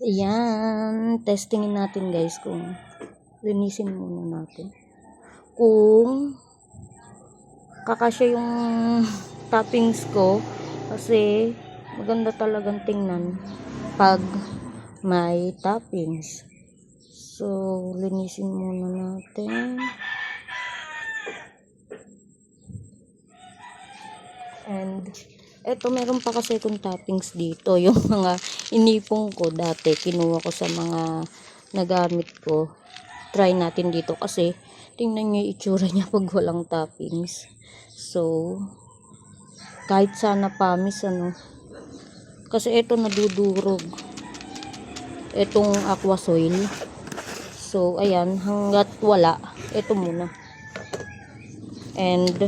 Ayan, testingin natin guys kung linisin muna natin. Kung kakasya yung toppings ko kasi maganda talagang tingnan pag may toppings. So, linisin muna natin. And eto, meron pa kasi akong toppings dito. Yung mga inipong ko dati, kinuha ko sa mga nagamit ko. Try natin dito kasi tingnan nyo yung itsura niya pag walang toppings. So, kahit sana pamis ano. Kasi eto nadudurog. Etong aqua soil. So, ayan, hanggat wala, eto muna. And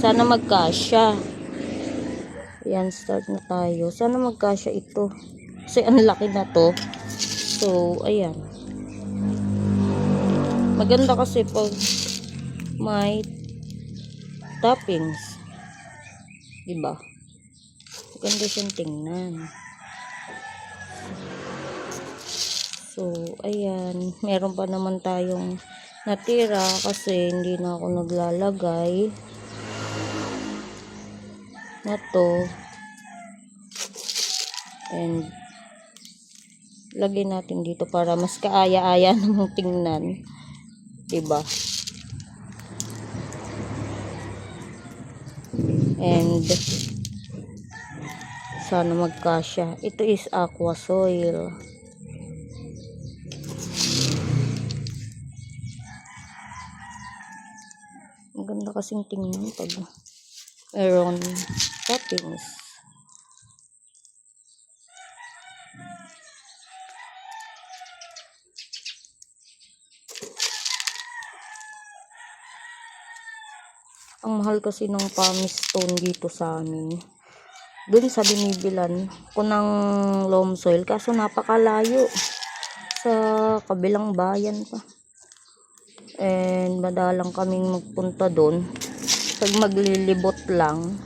sana magkasya. Ayan, start na tayo. Sana magkasya ito. Kasi ang laki na to. So, ayan. Maganda kasi pag may toppings. Diba? Maganda siyang tingnan. So, ayan. Meron pa naman tayong natira kasi hindi na ako naglalagay na to. And lagay natin dito para mas kaaya-aya namang tingnan. Diba? And sana magkasya. Ito is aqua soil. Maganda kasing tingnan pag meron toppings. Ang mahal kasi ng pumice stone dito sa amin. Dun sa binibilan ko ng loam soil. Kaso napakalayo. Sa kabilang bayan pa. And madalang kaming magpunta dun. Pag maglilibot lang.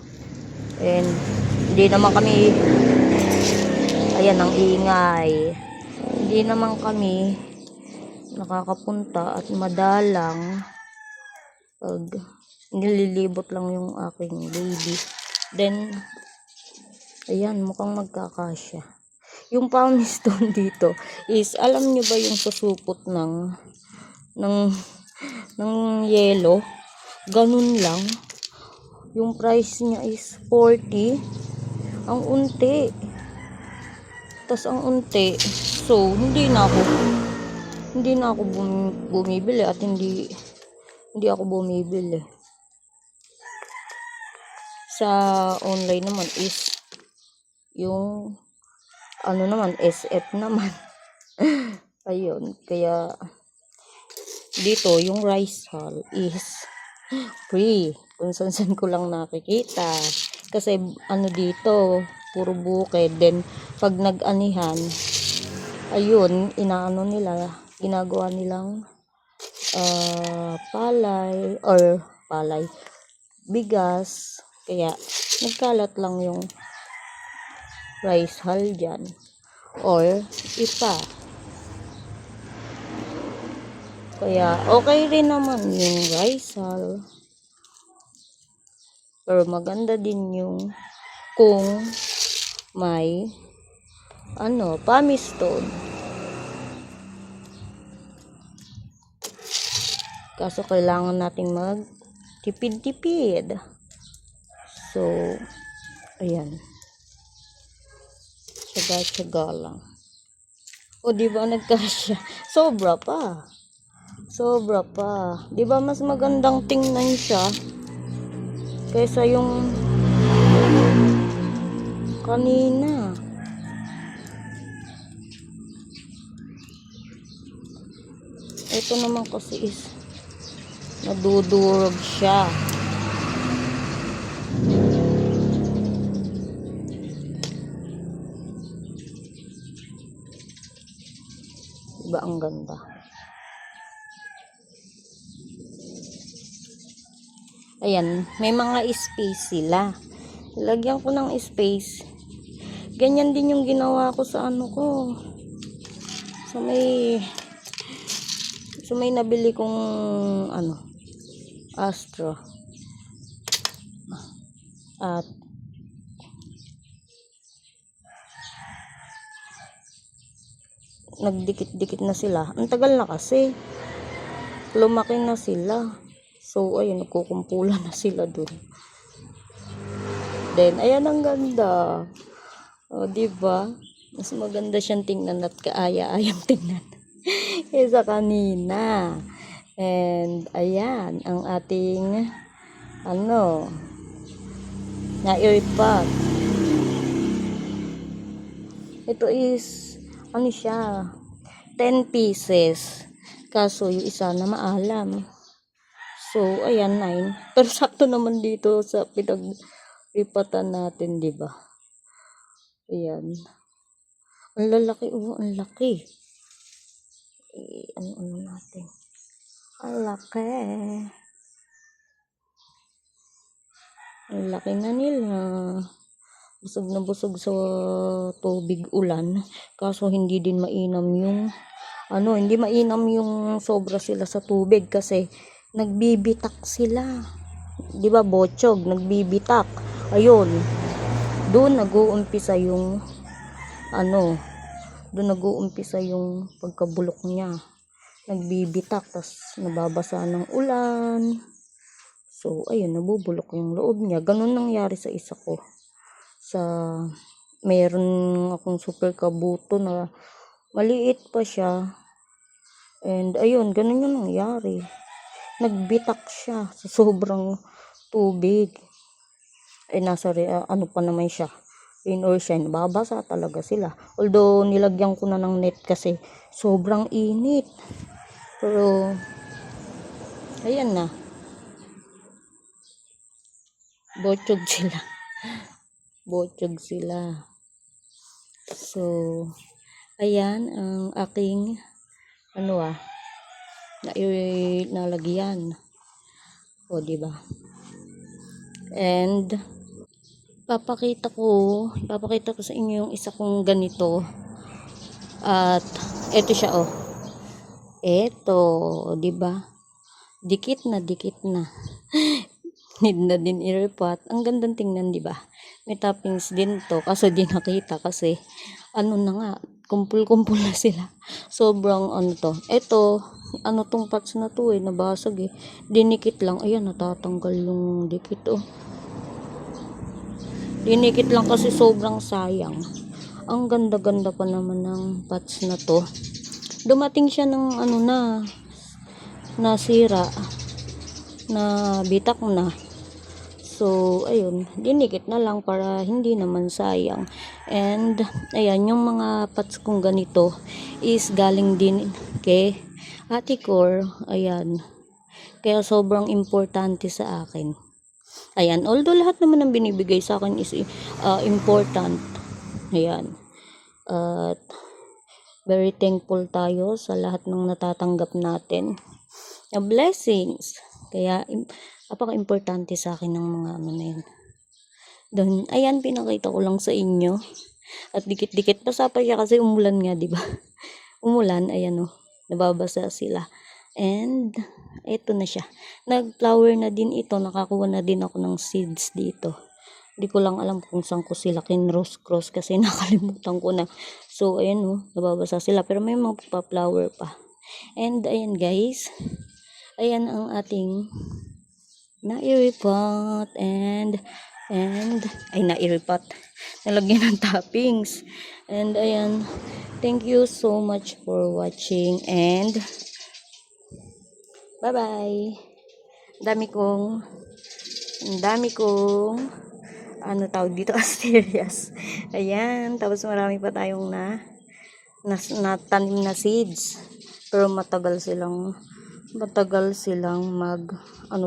And hindi naman kami, ayan ang ingay. Hindi naman kami nakakapunta at madalang pag nililibot lang yung aking baby. Then, ayan, mukhang magkakasya. Yung pumice stone dito is, alam nyo ba yung susupot ng yelo? Ganun lang. Yung price niya is 40. Ang unti. Tas ang unti. So, hindi na ako bumibili at hindi ako bumibili. Sa online naman is yung ano naman, SF naman. Ayun, kaya dito yung rice hull is free. Kung saan ko lang nakikita. Kasi ano dito, puro bukid. Then pag nag-anihan, ayun, inaano nila, ginagawa nilang palay, bigas. Kaya nagkalat lang yung rice hull dyan. Or ipa. Kaya okay rin naman yung rice hull. Pero maganda din yung kung may pumice stone. Kaso kailangan nating magtipid-tipid. So, ayan. Tsaga-tsaga lang. O, diba nagkasya? Sobra pa. Diba mas magandang tingnan siya kaysa yung kanina. Ito naman kasi is nadudurog siya. Diba ang ganda? Ayan, may mga space sila. Lagyan ko ng space Ganyan din yung ginawa ko sa ano ko. Sa may nabili kong ano, Astro. At nagdikit-dikit na sila. Ang tagal na kasi. Lumaki na sila. So, ayun, nagkukumpulan na sila dun. Then, ayan, ang ganda. O, diba? Mas maganda siyang tingnan at kaaya-ayang tingnan. Kaysa kanina. And, ayan, ang ating, ano, na-earpod. Ito is, ano siya, 10 pieces. Kaso, yung isa na maalam. So, ayan, 9. Pero sakto naman dito sa pinag-ipatan natin, di ba? Ayan. Ang lalaki, ang laki. Ano natin. Ang laki. Ang laki na nila. Busog na busog sa tubig ulan. Kaso, hindi din mainam yung hindi mainam yung sobra sila sa tubig kasi nagbibitak sila. 'Di ba, botsog, nagbibitak. Ayun. Doon nag-uumpisa yung doon nag-uumpisa yung pagkabulok niya. Nagbibitak, tas nababasa ng ulan. So, ayun, nabubulok yung loob niya. Ganun nangyari sa isa ko. Mayroon akong super kabuto na maliit pa siya. And ayun, ganun yung nangyari. Nagbitak siya sa sobrang tubig. Nasa ano pa naman siya. Rain or shine, babasa talaga sila. Although nilagyan ko na ng net kasi sobrang init. Pero ayan na. Botsog sila. Botsog sila. So, ayan ang aking nalagyan. O, diba? And papakita ko sa inyo yung isa kong ganito. At eto siya, eto, diba? Dikit na. Need na din i-repot. Ang gandang tingnan, diba? May toppings din to. Kaso di nakita kasi na nga, kumpul-kumpul na sila. Sobrang to. Ito, tong parts na to nabasag Dinikit lang. Ayan, natatanggal yung dikit Dinikit lang kasi sobrang sayang. Ang ganda-ganda pa naman ng parts na to. Dumating siya ng nasira. Na bitak na. So, ayun, dinikit na lang para hindi naman sayang. And, ayan, yung mga parts kong ganito is galing din kay Ate Cor. Ayan. Kaya sobrang importante sa akin. Ayan, although lahat naman ng binibigay sa akin is important. Ayan. At very thankful tayo sa lahat ng natatanggap natin. Blessings. Kaya, napaka-importante sa akin ng mga na yun. Doon, ayan, pinakita ko lang sa inyo. At dikit-dikit, basa pa siya kasi umulan nga, diba? Umulan, ayan nababasa sila. And, ito na siya. Nag-flower na din ito, nakakuha na din ako ng seeds dito. Hindi ko lang alam kung saan ko sila kinross-cross kasi nakalimutan ko na. So, ayan nababasa sila. Pero may mga pa-flower pa. And, ayan guys. Ayan ang ating na-i-repot and na-i-repot. Nalagyan ng toppings. And ayan, thank you so much for watching and bye-bye. Dami kong tawag dito, asterias. Ayan, tapos marami pa tayong natanim na seeds. Pero matagal silang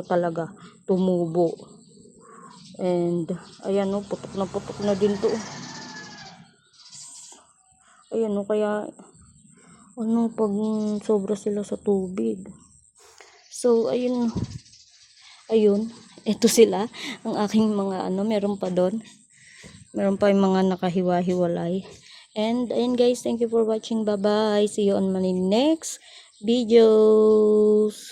talaga tumubo. And ayan putok na din to. Ayan kaya pag sobra sila sa tubig. So ayun, ito sila ang aking mga meron pa doon. Meron pa yung mga nakahiwa-hiwalay. And ayun guys, thank you for watching. Bye bye. See you on my next videos.